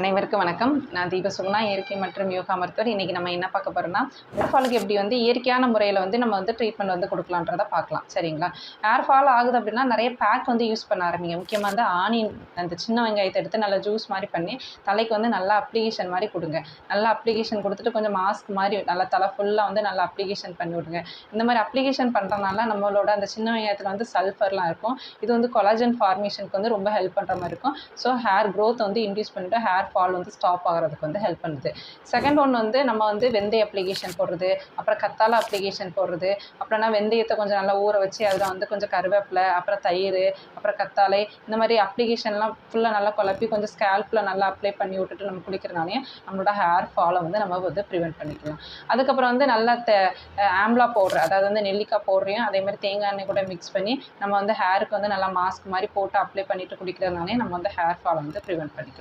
அனைவருக்கும் வணக்கம். நான் தீபசுகுணா, இயற்கை மற்றும் யோகா மருத்துவர். இன்றைக்கி நம்ம என்ன பார்க்க போகிறோம்னா, ஹேர் ஃபாலுக்கு எப்படி இயற்கையான முறையில் நம்ம ட்ரீட்மெண்ட் கொடுக்கலான்றதை பார்க்கலாம். சரிங்களா? ஹேர் ஃபால் ஆகுது அப்படின்னா நிறைய பேக் யூஸ் பண்ண ஆரம்பிங்க. முக்கியமாக ஆனியன், அந்த சின்ன வெங்காயத்தை எடுத்து நல்லா ஜூஸ் மாதிரி பண்ணி தலைக்கு நல்லா அப்ளிகேஷன் மாதிரி கொடுங்க. நல்லா அப்ளிகேஷன் கொடுத்துட்டு கொஞ்சம் மாஸ்க் மாதிரி நல்லா தலை ஃபுல்லாக நல்லா அப்ளிகேஷன் பண்ணி விடுங்க. இந்த மாதிரி அப்ளிகேஷன் பண்ணுறதுனால நம்மளோட அந்த சின்ன வெங்காயத்தில் சல்ஃபர்லாம் இருக்கும். இது கொலாஜன் ஃபார்மேஷனுக்கு ரொம்ப ஹெல்ப் பண்ணுற மாதிரி இருக்கும். ஸோ ஹேர் க்ரோத் இன்க்ரீஸ் பண்ணிட்டு ஹேர் ஃபால் ஸ்டாப் ஆகிறதுக்கு ஹெல்ப் பண்ணுது. செகண்ட் ஒன் நம்ம வெந்தய அப்ளிகேஷன் போடுறது, அப்புறம் கத்தாழை அப்ளிகேஷன் போடுறது, அப்புறம்னா வெந்தயத்தை கொஞ்சம் நல்லா ஊற வச்சு அதில் கொஞ்சம் கருவேப்பிலை, அப்புறம் தயிர், அப்புறம் கத்தாழை, இந்த மாதிரி அப்ளிகேஷன்லாம் ஃபுல்லாக நல்லா குழப்பி கொஞ்சம் ஸ்கேல்பில் நல்லா அப்ளை பண்ணி விட்டுட்டு நம்ம குளிக்கிறனாலே நம்மளோட ஹேர் ஃபாலை நம்ம ப்ரிவெண்ட் பண்ணிக்கலாம். அதுக்கப்புறம் நல்லா ஆம்லா பவுடர், அதாவது நெல்லிக்காய் பவுடரையும் அதே மாதிரி தேங்காய் எண்ணெய் கூட மிக்ஸ் பண்ணி நம்ம ஹேருக்கு நல்லா மாஸ்க் மாதிரி போட்டு அப்ளை பண்ணிட்டு குடிக்கிறதுனாலே நம்ம ஹேர் ஃபாலை ப்ரிவெண்ட் பண்ணிக்கலாம்.